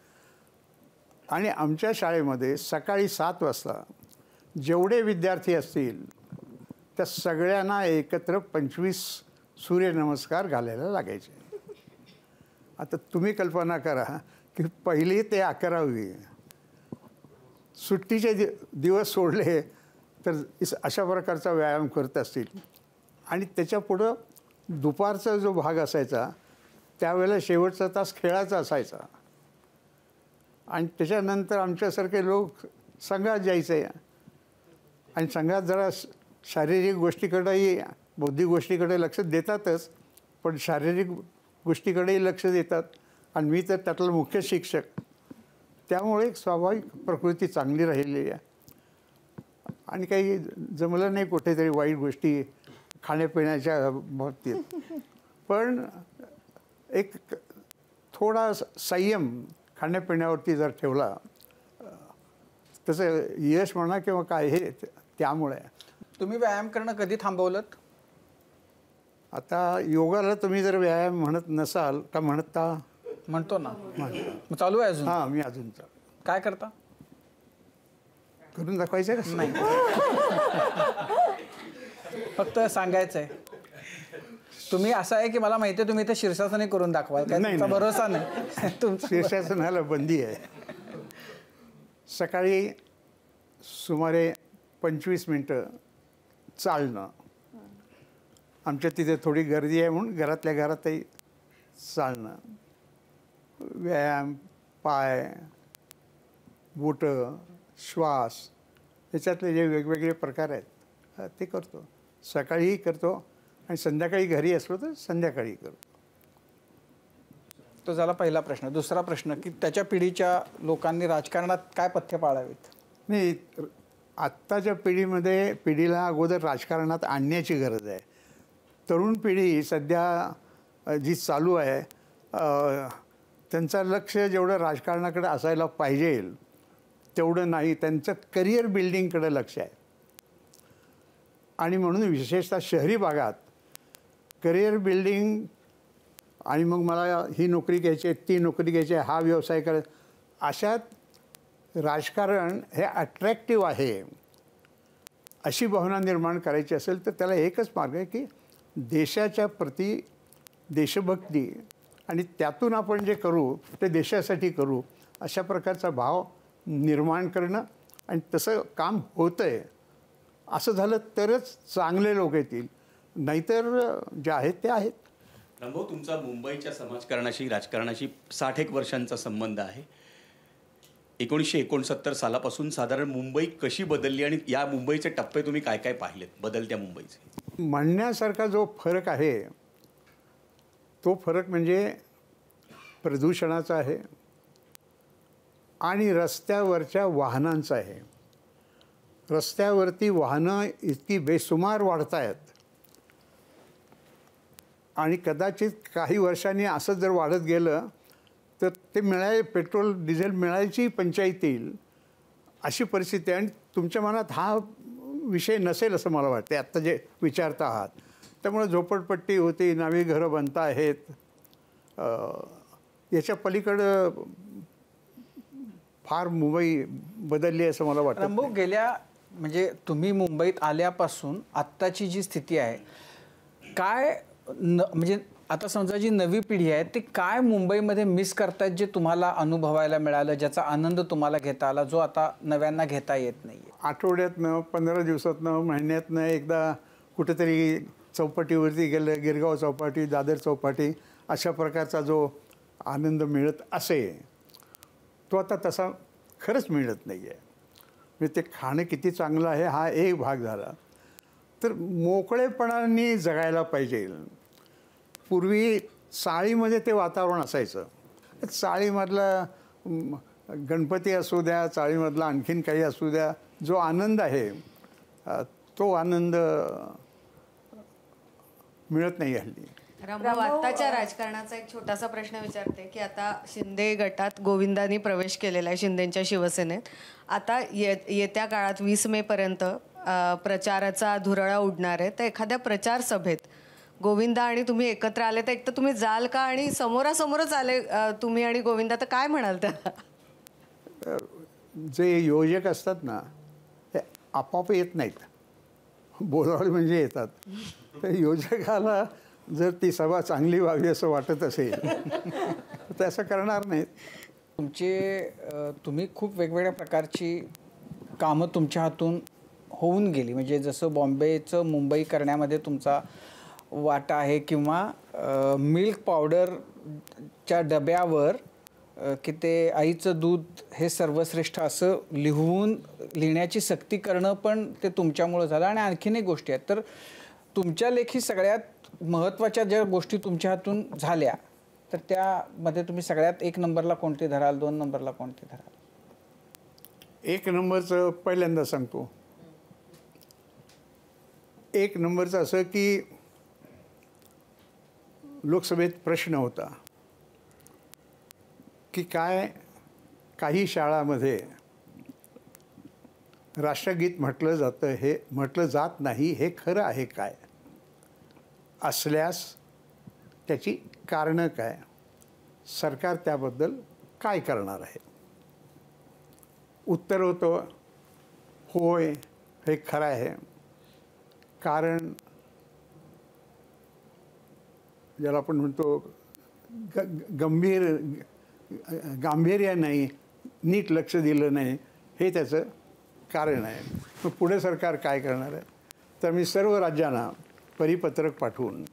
आणि आमच्या शाळेमध्ये सकाळी 7 वाजता जेवढे विद्यार्थी असतील त्या सगळ्यांना एकत्र 25 सूर्यनमस्कार घालायला लागायचे. आता तुम्ही कल्पना करा की 1ली ते 11वी सुट्टीचे दिवस सोडले तर अशा प्रकारचा व्यायाम करत असतील. आणि त्याच्यापुढं दुपारचा जो भाग असायचा त्यावेळेला शेवटचा तास खेळाचा असायचा. आणि त्याच्यानंतर आमच्यासारखे लोक संघात जायचे आणि संघात जरा शारीरिक गोष्टीकडेही बौद्धिक गोष्टीकडे लक्ष देतातच, पण शारीरिक गोष्टीकडेही लक्ष देतात. आणि मी तर त्यातला मुख्य शिक्षक, त्यामुळे एक स्वाभाविक प्रकृती चांगली राहिलेली आहे. आणि काही जमलं नाही कुठेतरी वाईट गोष्टी खाण्यापिण्याच्या बाबतीत, पण एक थोडा संयम खाण्यापिण्यावरती जर ठेवला तसं यश म्हणा किंवा काय हे त्यामुळे. तुम्ही व्यायाम करणं कधी थांबवलं? आता योगाला तुम्ही जर व्यायाम म्हणत नसाल का म्हणतो ना, मग चालू आहे अजून? हां, मी अजून काय करता? करून दाखवायचं का? नाही, फक्त सांगायचं आहे. तुम्ही असं आहे की मला माहिती आहे तुम्ही इथे शीर्षासनही करून दाखवाल, तुमचा भरोसा नाही. तुमचा शीर्षासनाला बंदी आहे. सकाळी सुमारे 25 मिनटं चालणं. आमच्या तिथे थोडी गर्दी आहे म्हणून घरातल्या घरातही चालणं, व्यायाम, पाय, बोटं, श्वास याच्यातले जे वेगवेगळे प्रकार आहेत ते करतो. सकाळीही करतो आणि संध्याकाळी घरी असलो तर संध्याकाळी करतो. तो झाला पहिला प्रश्न. दुसरा प्रश्न की त्याच्या पिढीच्या लोकांनी राजकारणात काय पथ्य पाळावीत? नाही, आत्ताच्या पिढीला अगोदर राजकारणात आणण्याची गरज आहे. तरुण पिढी सध्या जी चालू आहे त्यांचं लक्ष जेवढं राजकारणाकडे असायला पाहिजे तेवढं नाही. त्यांचं करिअर बिल्डिंगकडे लक्ष आहे. आणि म्हणून विशेषतः शहरी भागात करिअर बिल्डिंग आणि मग मला ही नोकरी घ्यायची आहे, ती नोकरी घ्यायची आहे, हा व्यवसाय करायचा, अशात राजकारण हे अट्रॅक्टिव्ह आहे अशी भावना निर्माण करायची असेल तर त्याला एकच मार्ग आहे की देशाच्या प्रती देशभक्ती आणि त्यातून आपण जे करू ते देशासाठी करू अशा प्रकारचा भाव निर्माण करणं. आणि तसं काम होतं आहे असं झालं तरच चांगले लोक येतील, नाहीतर जे आहेत ते आहेत. रामभाऊ, तुमचा मुंबईच्या समाजकारणाशी राजकारणाशी 60 वर्षांचा संबंध आहे. 1969 सालापासून साधारण मुंबई कशी बदलली आणि या मुंबईचे टप्पे तुम्ही काय काय पाहिलेत बदलत्या मुंबईचे? म्हणण्यासारखा जो फरक आहे तो फरक म्हणजे प्रदूषणाचा आहे आणि रस्त्यावरच्या वाहनांचा आहे. रस्त्यावरती वाहनं इतकी बेसुमार वाढत आहेत आणि कदाचित काही वर्षांनी असं जर वाढत गेलं तर ते पेट्रोल डिझेल मिळायची पंचायत येईल अशी परिस्थिती आहे. आणि तुमच्या मनात हा विषय नसेल असं मला वाटते आत्ता जे विचारता आहात. त्यामुळे झोपडपट्टी होती, नवी घरं बनता आहेत, याच्या पलीकडं फार मुंबई बदलली असं मला वाटतं. रामभाऊ, गेल्या म्हणजे तुम्ही मुंबईत आल्यापासून आत्ताची जी स्थिती आहे काय म्हणजे आता समजा जी नवी पिढी आहे ती काय मुंबईमध्ये मिस करतायत जे तुम्हाला अनुभवायला मिळालं, ज्याचा आनंद तुम्हाला घेता आला जो आता नव्यांना घेता येत नाही? आठवड्यातनं 15 दिवसातनं महिन्यातनं एकदा कुठेतरी चौपाटीवरती गेलं, गिरगाव चौपाटी, दादर चौपाटी, अशा प्रकारचा जो आनंद मिळत असे तो आता तसा खरंच मिळत नाही आहे. म्हणजे ते खाणं किती चांगलं आहे हा एक भाग झाला. तर मोकळेपणाने जगायला पाहिजे. पूर्वी चाळीमध्ये ते वातावरण असायचं. चाळीमधला गणपती असू द्या, चाळीमधला आणखीन काही असू द्या, जो आनंद आहे तो आनंद मिळत नाही हल्ली. रामभाऊ, आत्ताच्या राजकारणाचा एक छोटासा प्रश्न विचारते की आता शिंदे गटात गोविंदांनी प्रवेश केलेला आहे, शिंदेच्या शिवसेनेत. आता येत्या काळात 20 मे पर्यंत प्रचाराचा धुरळा उडणार आहे. तर एखाद्या प्रचार सभेत गोविंदा आणि तुम्ही एकत्र आले तर एक तर तुम्ही जाल का? आणि समोरासमोरच आले तुम्ही आणि गोविंदा तर काय म्हणाल त्याला? जे योजक असतात ना ते आपोआप येत नाहीत, बोलावले म्हणजे येतात. तर योजकाला जर ती सभा चांगली व्हावी असं वाटत असेल तर असं करणार नाहीत. तुम्ही खूप वेगवेगळ्या प्रकारची कामं तुमच्या हातून होऊन गेली. म्हणजे जसं बॉम्बेचं मुंबई करण्यामध्ये तुमचा वाटा आहे किंवा मिल्क पावडरच्या डब्यावर की ते आईचं दूध हे सर्वश्रेष्ठ असं लिहिण्याची सक्ती करणं पण ते तुमच्यामुळं झालं. आणि आणखीन एक गोष्टी आहेत. तर तुमच्या लेखी सगळ्यात महत्त्वाच्या ज्या गोष्टी तुमच्या हातून झाल्या तर त्यामध्ये तुम्ही सगळ्यात 1 नंबरला कोणती धराल, 2 नंबरला कोणती धराल? 1 नंबरचं पहिल्यांदा सांगतो. 1 नंबरचं असं की लोकसभेत प्रश्न होता की काही शाळांमध्ये राष्ट्रगीत म्हटलं जातं, हे म्हटलं जात नाही, हे खरं आहे काय? असल्यास त्याची कारणं काय? सरकार त्याबद्दल काय करणार आहे? उत्तर होतं होय, हे खरं आहे. कारण ज्याला आपण म्हणतो गांभीर्य नाही, नीट लक्ष दिलं नाही, हे त्याचं कारण आहे. मग पुढे सरकार काय करणार आहे? तर मी सर्व राज्यांना परिपत्रक पाठवून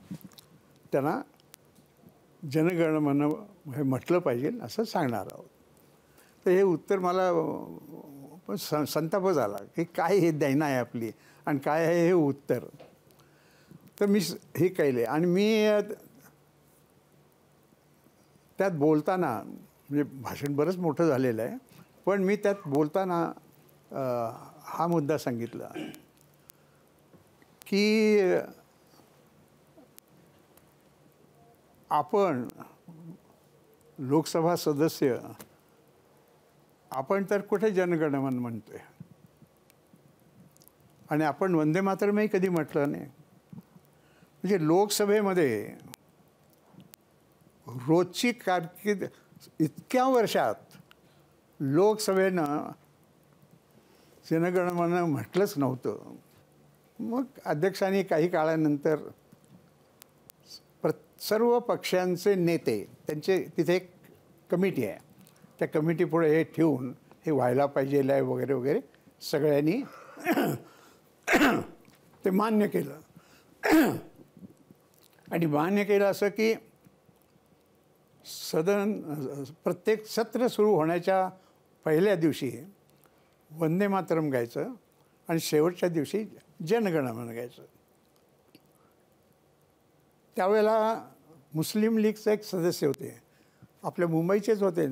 त्यांना जनगणमन हे म्हटलं पाहिजे असं सांगणार आहोत. तर हे उत्तर मला संतापच आला की काय हे दैना आहे आपली आणि काय आहे हे उत्तर. तर मी हे केले आणि मी त्यात बोलताना म्हणजे भाषण बरंच मोठं झालेलं आहे, पण मी त्यात बोलताना हा मुद्दा सांगितला की आपण लोकसभा सदस्य आपण तर कुठे जनगणमन म्हणतोय आणि आपण वंदे मातरमही कधी म्हटलं नाही. म्हणजे लोकसभेमध्ये रोजची कारकीर्द इतक्या वर्षात लोकसभेनं जनगणमन म्हटलंच नव्हतं. मग अध्यक्षांनी काही काळानंतर सर्व पक्षांचे नेते त्यांचे तिथे एक कमिटी आहे, त्या कमिटीपुढे हे ठेवून हे व्हायला पाहिजे आहे वगैरे वगैरे सगळ्यांनी ते मान्य केलं. आणि मान्य केलं असं की प्रत्येक सत्र सुरू होण्याच्या पहिल्या दिवशी वंदे मातरम गायचं आणि शेवटच्या दिवशी जनगणमन गायचं. त्यावेळेला मुस्लिम लीगचे एक सदस्य होते, आपल्या मुंबईचेच होते,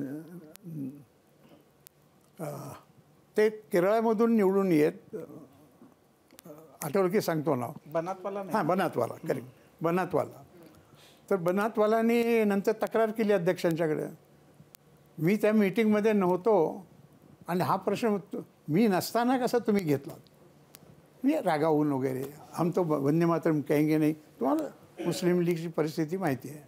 ते केरळमधून निवडून येत, आठवलं की सांगतो नाव, बनातवाला नाही. हां बनातवाला, करेक्ट, बनातवाला. तर बनातवालांनी नंतर तक्रार केली अध्यक्षांच्याकडे, मी त्या मीटिंगमध्ये नव्हतो आणि हा प्रश्न मी नसताना कसा तुम्ही घेतला, म्हणजे रागावून वगैरे, हम तो वंदे मातरम कहेंगे नाही, तुम्हाला मुस्लिम लीगची परिस्थिती माहिती आहे.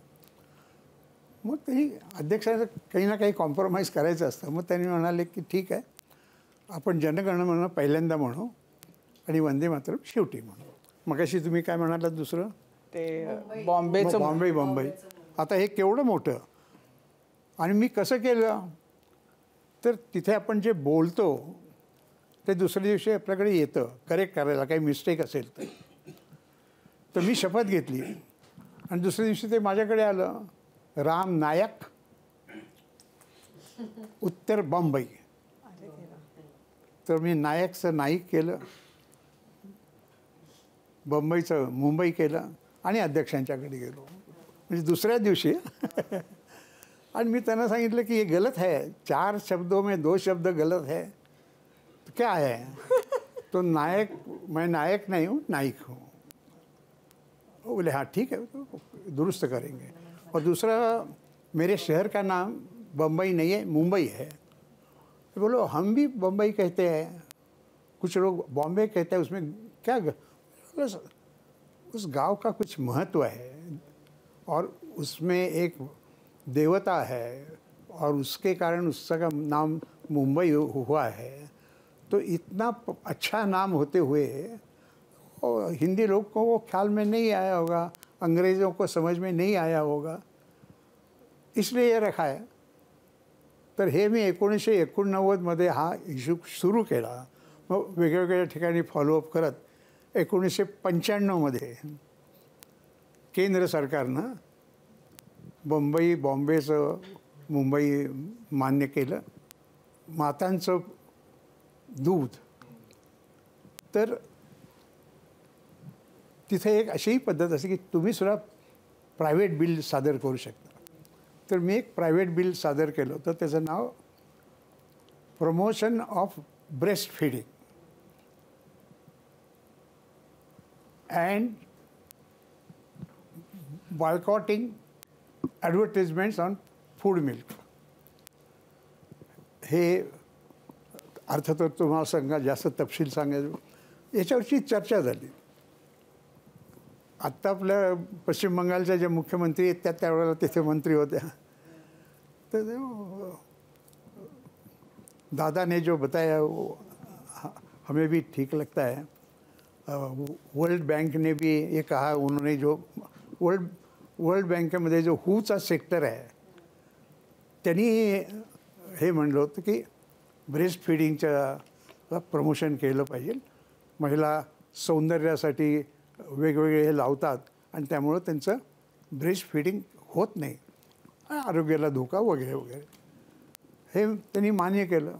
मग त्यांनी अध्यक्षांना काही ना काही कॉम्प्रोमाइज करायचं असतं. मग त्यांनी म्हणाले की ठीक आहे, आपण जनगणमन पहिल्यांदा म्हणू आणि वंदे मातरम शेवटी म्हणू. मग अशी तुम्ही काय म्हणालात दुसरं ते बॉम्बेचं बॉम्बे. आता हे केवढं मोठं. आणि मी कसं केलं तर तिथे आपण जे बोलतो ते दुसऱ्या दिवशी आपल्याकडे येतं करेक्ट करायला, काही मिस्टेक असेल तर मी शपथ घेतली आणि दुसऱ्या दिवशी ते माझ्याकडे आलं, राम नायक, उत्तर बॉम्बई. तर मी नायकचं नाईक केलं, बंबईचं मुंबई केलं आणि अध्यक्षांच्याकडे गेलो म्हणजे दुसऱ्या दिवशी. आणि मी त्यांना सांगितलं की हे गलत है, 4 शब्दों में 2 शब्द गलत है, तो क्या है, तो नायक, मैं नायक नहीं हूँ, नाइक हूँ. बोले हाँ ठीक है, तो दुरुस्त करेंगे. और दूसरा, मेरे शहर का नाम बम्बई नहीं है, मुंबई है. बोलो हम भी बम्बई कहते हैं, कुछ लोग बॉम्बे कहते हैं, उसमें क्या उस गांव का कुछ महत्व है और उसमें एक देवता है और उसके कारण उसका नाम मुंबई हुआ है. तो इतना अच्छा नाम होते हुए और हिंदी लोग को वो ख्याल में नहीं आया होगा, अंग्रेज़ों को समझ में नहीं आया होगा, इसलिए ये रखा है. तर हे मी 1989मध्ये हा इश्यू सुरू केला. मग वेगवेगळ्या ठिकाणी फॉलोअप करत 1995मध्ये केंद्र सरकारनं बॉम्बेचं मुंबई मान्य केलं. मातांचं दूध, तर तिथे एक अशीही पद्धत असते की तुम्ही सुद्धा प्रायव्हेट बिल सादर करू शकता. तर मी एक प्रायव्हेट बिल सादर केलं होतं, त्याचं नाव promotion of breastfeeding and boycotting advertisements on food milk. हे अर्थ तर तुम्हाला सांगा, जास्त तपशील सांगायचं, याच्यावरची चर्चा झाली. आत्ता आपल्या पश्चिम बंगालच्या ज्या मुख्यमंत्री आहेत त्यावेळेला तिथे मंत्री होत्या, तर दादा ने जो बताया वो हमें भी ठीक लगता है. वर्ल्ड बैंक ने भी ये कहा, उन्होंने जो वर्ल्ड बँकेमध्ये जो हूचा सेक्टर आहे त्यांनी हे म्हणलं होतं की ब्रेस्ट फीडिंगच्या प्रमोशन केलं पाहिजे. महिला सौंदर्यासाठी वेगवेगळे हे लावतात आणि त्यामुळं त्यांचं ब्रेस्ट फीडिंग होत नाही, आरोग्याला धोका वगैरे वगैरे. हे त्यांनी मान्य केलं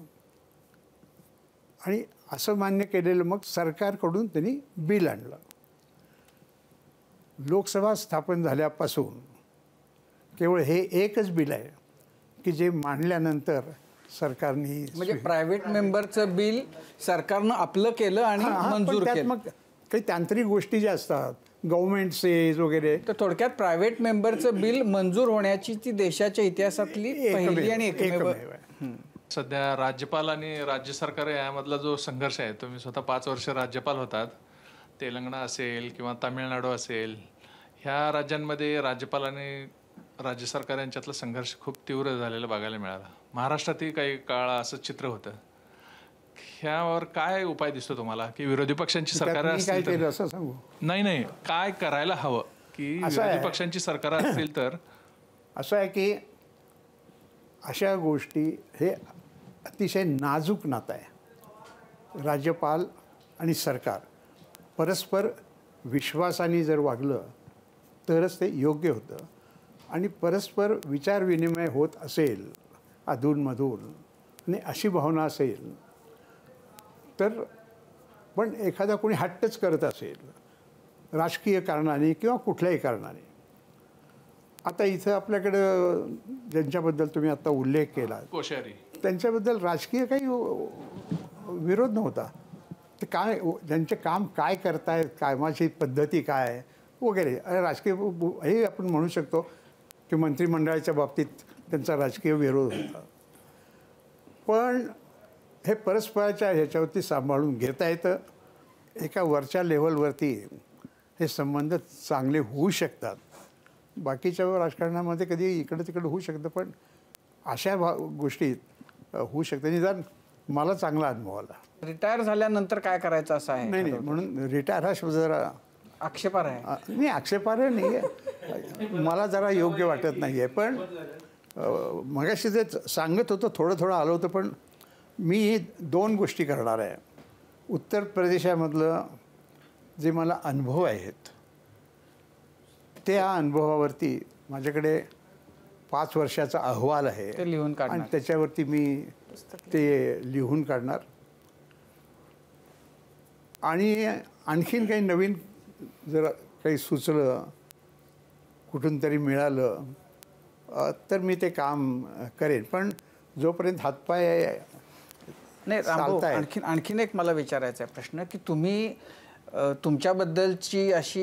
आणि असं मान्य केलेलं मग सरकारकडून त्यांनी बिल आणलं. लोकसभा स्थापन झाल्यापासून केवळ हे एकच बिल आहे की जे मांडल्यानंतर सरकारने म्हणजे प्रायव्हेट मेंबरचं बिल सरकारनं आपलं केलं आणि मंजूर त्यात केलं. मग काही तांत्रिक गोष्टी ज्या असतात गव्हर्नमेंट सेज वगैरे, तर थोडक्यात प्रायव्हेट मेंबरचं बिल मंजूर होण्याची ती देशाच्या इतिहासातली पहिली आणि एकमेव. आहे. सध्या राज्यपाल आणि राज्य सरकार यामधला जो संघर्ष आहे, तुम्ही स्वतः 5 वर्ष राज्यपाल होतात. तेलंगणा असेल किंवा तामिळनाडू असेल, ह्या राज्यांमध्ये राज्यपाल आणि राज्य सरकार यांच्यातला संघर्ष खूप तीव्र झालेला बघायला मिळाला. महाराष्ट्रातही काही काळ असं चित्र होतं. ह्यावर काय उपाय दिसतो तुम्हाला की विरोधी पक्षांची सरकार त्यात मी काय असतील तर केलं असं सांगू? नाही काय करायला हवं की असं आहे. विरोधी पक्षांची सरकार असतील तर असं आहे की अशा गोष्टी हे अतिशय नाजूक नातं आहे. राज्यपाल आणि सरकार परस्पर विश्वासाने जर वागलं तरच ते योग्य होतं आणि परस्पर विचारविनिमय होत असेल अधूनमधून आणि अशी भावना असेल तर, पण एखादा कोणी हट्टच करत असेल राजकीय कारणाने किंवा कुठल्याही कारणाने. आता इथं आपल्याकडं ज्यांच्याबद्दल तुम्ही आता उल्लेख केला कोश्यारी, त्यांच्याबद्दल राजकीय काही विरोध नव्हता. ते काय ज्यांचे काम काय करतायत, कामाची पद्धती काय वगैरे राजकीय हे आपण म्हणू शकतो की मंत्रिमंडळाच्या बाबतीत त्यांचा राजकीय विरोध होता. पण हे परस्पराच्या ह्याच्यावरती सांभाळून घेता येतं. एका वरच्या लेवलवरती हे संबंध चांगले होऊ शकतात. बाकीच्या राजकारणामध्ये कधी इकडं तिकडं होऊ शकतं, पण अशा गोष्टी होऊ शकतात. निदान मला चांगला अनुभव आला. रिटायर झाल्यानंतर काय करायचं असं आहे? नाही म्हणून रिटायर हा शब्द जरा आक्षेपार्ह आहे. नाही आक्षेपार्ह नाही आहे, मला जरा योग्य वाटत नाही आहे. पण मगाशी जे सांगत होतं थोडं आलं होतं, पण मी 2 गोष्टी करणार आहे. उत्तर प्रदेशामधलं जे मला अनुभव आहेत त्या अनुभवावरती माझ्याकडे 5 वर्षाचा अहवाल आहे ते लिहून काढणार. आणि त्याच्यावरती मी ते लिहून काढणार. आणि आणखीन काही नवीन जर काही सुचलं कुठून तरी मिळालं तर मी ते काम करेन. पण जोपर्यंत हातपाय नाही रामभाऊ, चालतायत. आणखीन एक मला विचारायचा आहे प्रश्न की तुम्ही तुमच्याबद्दलची अशी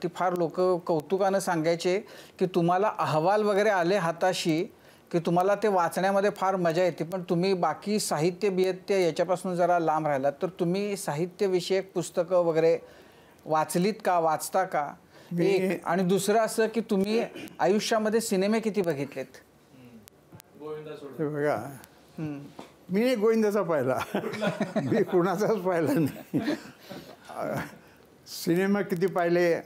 ती फार लोक कौतुकानं सांगायचे की तुम्हाला अहवाल वगैरे आले हाताशी की तुम्हाला ते वाचण्यामध्ये फार मजा येते, पण तुम्ही बाकी साहित्य बिहित्य याच्यापासून जरा लांब राहिलात. तर तुम्ही साहित्यविषयक पुस्तकं वगैरे वाचलीत का, वाचता का? एक. आणि दुसरं असं की तुम्ही आयुष्यामध्ये सिनेमे किती बघितलेत? हे बघा, मी नाही गोविंदाचा पाहिला, मी कुणाचाच पाहिला नाही. सिनेमा किती पाहिले?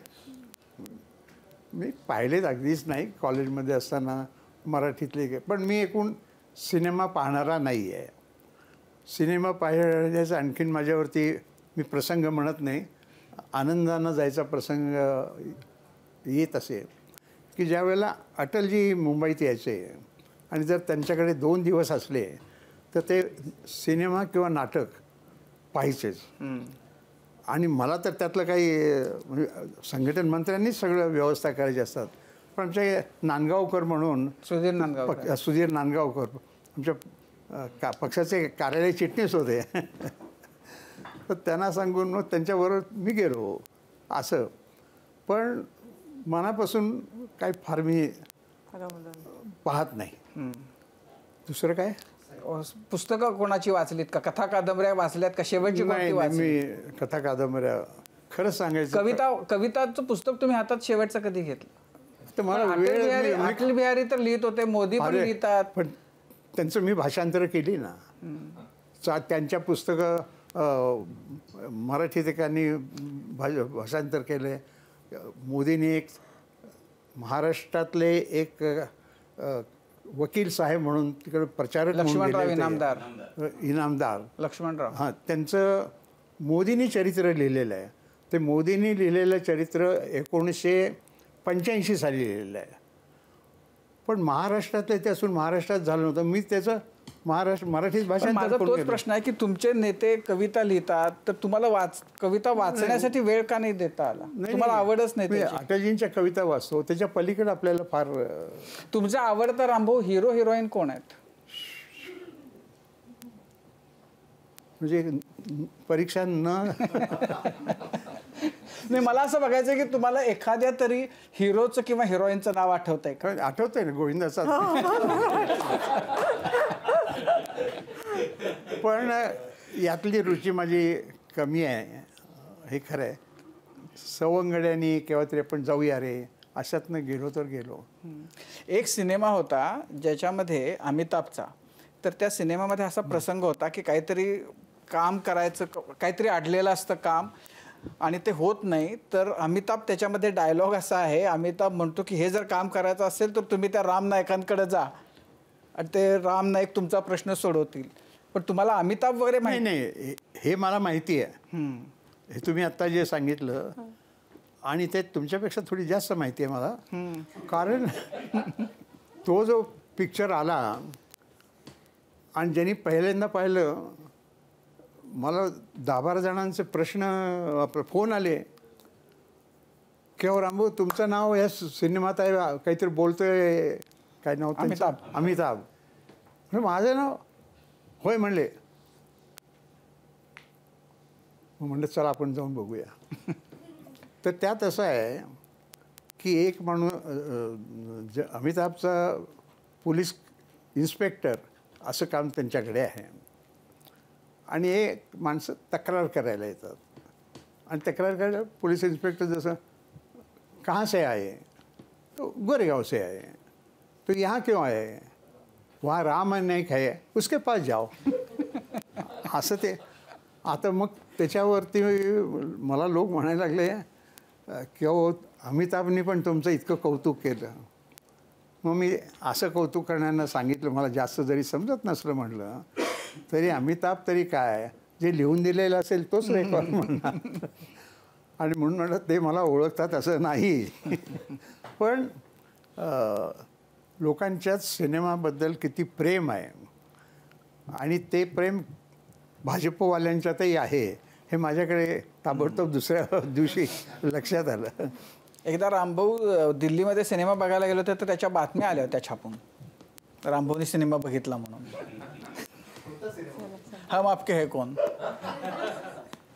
मी पाहिलेच अगदीच नाही. कॉलेजमध्ये असताना मराठीतले, पण मी एकूण सिनेमा पाहणारा नाही आहे. सिनेमा पाहिण्याचा आणखीन माझ्यावरती मी प्रसंग म्हणत नाही, आनंदानं जायचा प्रसंग येत असेल की ज्या वेळेला अटलजी मुंबईत यायचे आणि जर त्यांच्याकडे 2 दिवस असले तर ते सिनेमा किंवा नाटक पाहायचेच. आणि मला तर त्यातलं काही म्हणजे संघटन मंत्र्यांनीच सगळं व्यवस्था करायची असतात. पण आमचे नांदगावकर म्हणून सुधीर नांदगावकर आमच्या पक्षाचे कार्यालय चिटणीस होते. तर त्यांना सांगून मग त्यांच्याबरोबर मी गेलो असं. पण मनापासून काही फार मी पाहत नाही. दुसरं काय? पुस्तकं कोणाची वाचलीत का? कथा कादंबऱ्या वाचल्यात का? शेवटची कोणती वाचली? मी कथा कादंबऱ्या खरंच सांगायचं. कविताचं पुस्तक तुम्ही हातात शेवटचं कधी घेतलं? तर मला अटल बिहारी तर लिहित होते, मोदी पण लिहितात. पण त्यांचं मी भाषांतर केली ना. त्यांच्या पुस्तकं मराठीत एकानी भाषांतर केले. मोदींनी एक महाराष्ट्रातले एक वकील साहेब म्हणून तिकडे प्रचारक लक्ष्मणराव इनामदार लक्ष्मणराव, हां, त्यांचं मोदींनी चरित्र लिहिलेलं आहे. ते मोदींनी लिहिलेलं चरित्र 1985 साली लिहिलेलं आहे. पण महाराष्ट्रातलं ते असून महाराष्ट्रात झालं नव्हतं. मी त्याचं मराठीत पण भाषांतर माझा करून तोच केलं. प्रश्न आहे की तुमचे नेते कविता लिहितात तर तुम्हाला कविता वाचण्यासाठी वेळ का नाही देता आला? तुम्हाला आवडच नाही मी त्याची? अटलजींच्या कविता वाचतो, त्याच्या पलीकडे आपल्याला फार तुमचा आवडता रामभाऊ हिरो हिरोईन कोण आहेत? म्हणजे परीक्षा न नाही, मला असं बघायचं की तुम्हाला एखाद्या तरी हिरोचं किंवा हिरोईनचं नाव आठवतंय का? आठवतंय ना गोविंदाचा. पण यातली रुची माझी कमी आहे, हे खरं आहे. सवंगड्यानी केव्हा तरी आपण जाऊया रे अशातनं गेलो तर गेलो. एक सिनेमा होता ज्याच्यामध्ये अमिताभचा, तर त्या सिनेमामध्ये असा प्रसंग होता की काहीतरी काम करायचं, काहीतरी अडलेलं असतं काम आणि ते होत नाही, तर अमिताभ त्याच्यामध्ये डायलॉग असा आहे, अमिताभ म्हणतो की हे जर काम करायचं असेल तर तुम्ही त्या राम नायकांकडे जा आणि ते राम नाईक तुमचा प्रश्न सोडवतील. पण तुम्हाला अमिताभ वगैरे नाही माहिती? नाही, हे मला माहिती आहे. हे तुम्ही आत्ता जे सांगितलं आणि ते तुमच्यापेक्षा थोडी जास्त माहिती आहे मला. कारण तो जो पिक्चर आला आणि ज्यांनी पहिल्यांदा पाहिलं, मला 10-12 जणांचे प्रश्न फोन आले की रामभाऊ तुमचं नाव या सिनेमात आहे, काहीतरी बोलतोय, काय नाव त्यांचं? अमिताभ. माझं नाव होय म्हणले. म्हणलं चला आपण जाऊन बघूया. तर त्यात असं आहे की एक माणूस अमिताभचा पोलीस इन्स्पेक्टर असं काम त्यांच्याकडे आहे आणि एक माणसं तक्रार करायला येतात आणि तक्रार करायला पोलीस इन्स्पेक्टर जसं कहाँ से आए, तो गोरेगांव से आए, तो यहाँ क्यों आए, वहाँ राम नाईक है उसके पास जाओ. असं ते. आता मग त्याच्यावरती मला लोक म्हणायला लागले की अमिताभने पण तुमचं इतकं कौतुक केलं. मग मी असं कौतुक करण्यानं सांगितलं, मला जास्त जरी समजत नसलं म्हटलं तरी अमिताभ तरी काय, जे लिहून दिलेलं असेल तोच रेकॉर्ड म्हणणार. आणि म्हणून म्हटलं ते मला ओळखतात असं नाही. पण लोकांच्याच सिनेमाबद्दल किती प्रेम आहे आणि ते प्रेम भाजपवाल्यांच्यातही आहे हे माझ्याकडे ताबडतोब दुसऱ्या दिवशी लक्षात आलं. एकदा रामभाऊ दिल्लीमध्ये सिनेमा बघायला गेलो होते तर त्याच्या बातम्या आल्या होत्या छापून, रामभाऊने सिनेमा बघितला म्हणून. हम आपके है कौन.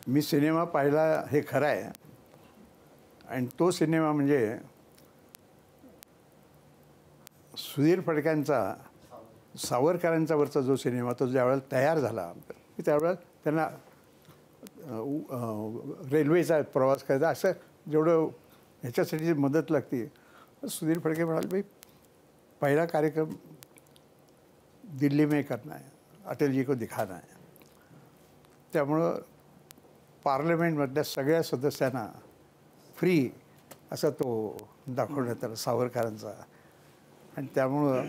मी सिनेमा पाहिला हे खरं आहे आणि तो सिनेमा म्हणजे सुधीर फडक्यांचा सावरकरांचा वरचा जो सिनेमा तो ज्यावेळेला तयार झाला त्यावेळेला त्यांना रेल्वेचा प्रवास करायचा, असं जेवढं ह्याच्यासाठी मदत लागते. सुधीर फडके म्हणाले भाई पहिला कार्यक्रम दिल्ली में करना है, अटल जी को दिखाना है. त्यामुळं पार्लमेंटमधल्या सगळ्या सदस्यांना फ्री असा तो दाखवण्यात आला सावरकरांचा. आणि त्यामुळं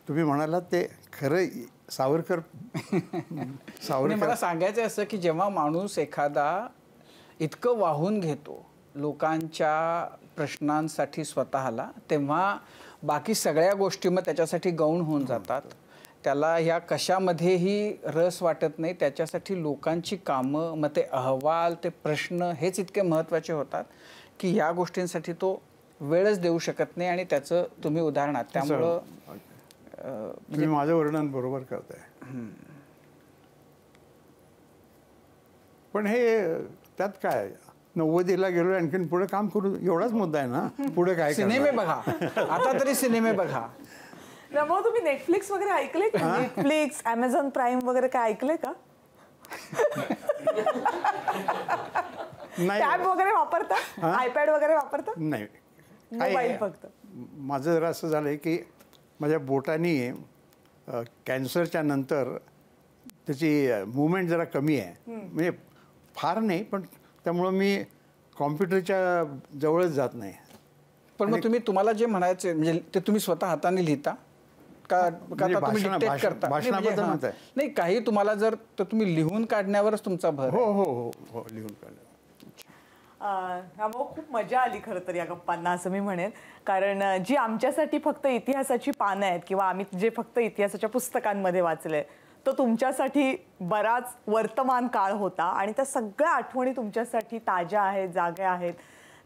तुम्ही म्हणालात ते खरं सावरकर. मला सांगायचं असं की जेव्हा माणूस एखादा इतकं वाहून घेतो लोकांच्या प्रश्नांसाठी स्वतःला, तेव्हा बाकी सगळ्या गोष्टी मग त्याच्यासाठी गौण होऊन जातात. त्याला ह्या कशामध्येही रस वाटत नाही. त्याच्यासाठी लोकांची कामं, मग ते अहवाल, ते प्रश्न हेच इतके महत्त्वाचे होतात की ह्या गोष्टींसाठी तो वेळच देऊ शकत नाही. आणि त्याचं तुम्ही उदाहरण आहात. त्यामुळं तुम्ही माझं वर्णन बरोबर करताय. पण हे त्यात काय 90ला गेलो आणखीन पुढे काम करू एवढाच मुद्दा आहे ना. पुढे काय सिनेमे बघा, आता तरी सिनेमे बघा. रामभाऊ तुम्ही नेटफ्लिक्स वगैरे ऐकले का? नेटफ्लिक्स, अमेझॉन प्राईम वगैरे काय ऐकलंय का? टॅब वगैरे वापरता, आयपॅड वगैरे वापरता? नाही, मोबाईल फक्त. माझं जरा असं झालंय की माझ्या बोटांनी कॅन्सरच्या नंतर त्याची मुवमेंट जरा कमी आहे. म्हणजे फार नाही, पण त्यामुळं मी कॉम्प्युटरच्या जवळच जात नाही. पण मग तुम्हाला जे म्हणायचे म्हणजे ते तुम्ही स्वतः हाताने लिहिता का तुम्ही डिक्टेट करता? भाषणाबद्दल म्हणताय? नाही, काही तुम्हाला जर तर तुम्ही लिहून काढण्यावरच तुमचा भर. हो हो हो हो लिहून काढण्यावर. रामभाऊ, खूप मजा आली खरं तर या गप्पांना, असं मी म्हणेन. कारण जी आमच्यासाठी फक्त इतिहासाची पानं आहेत किंवा आम्ही जे फक्त इतिहासाच्या पुस्तकांमध्ये वाचले, तो तुमच्यासाठी बराच वर्तमान काळ होता आणि त्या सगळ्या आठवणी तुमच्यासाठी ताज्या आहेत, जाग्या आहेत.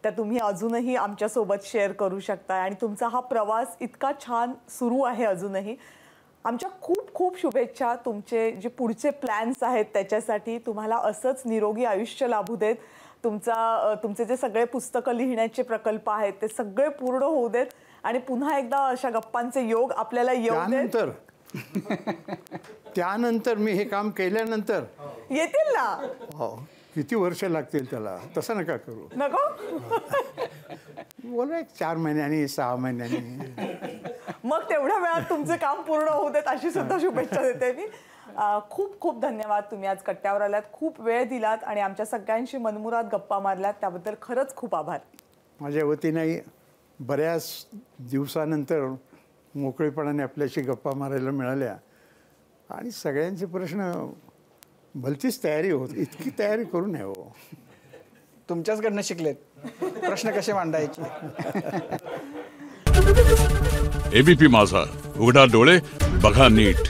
त्या तुम्ही अजूनही आमच्यासोबत शेअर करू शकता आणि तुमचा हा प्रवास इतका छान सुरू आहे अजूनही. आमच्या खूप खूप शुभेच्छा. तुमचे जे पुढचे प्लॅन्स आहेत त्याच्यासाठी. तुम्हाला असंच निरोगी आयुष्य लाभू देत. तुमचे जे सगळे पुस्तकं लिहिण्याचे प्रकल्प आहेत ते सगळे पूर्ण होऊ देत आणि पुन्हा एकदा अशा गप्पांचे योग आपल्याला येऊ देत. त्यानंतर मी हे काम केल्यानंतर येतील ना. हो, किती वर्ष लागतील त्याला, तसं नका करू. नको बोला 4 महिन्यांनी 6 महिन्यांनी. मग तेवढ्या वेळात तुमचे काम पूर्ण होऊ देत अशी सुद्धा शुभेच्छा देते मी. खूप खूप धन्यवाद. तुम्ही आज कट्ट्यावर आलात, खूप वेळ दिलात आणि आमच्या सगळ्यांशी मनमुराद गप्पा मारल्यात, त्याबद्दल खरंच खूप आभार. माझ्या वतीने बऱ्याच दिवसानंतर मोकळेपणाने आपल्याशी गप्पा मारायला मिळाल्या आणि सगळ्यांचे प्रश्न भलतीच तयारी होत. इतकी तयारी करू नये हो. तुमच्याचकडनं शिकलेत प्रश्न कसे मांडायचे. एबीपी माझा, उघडा डोळे बघा नीट.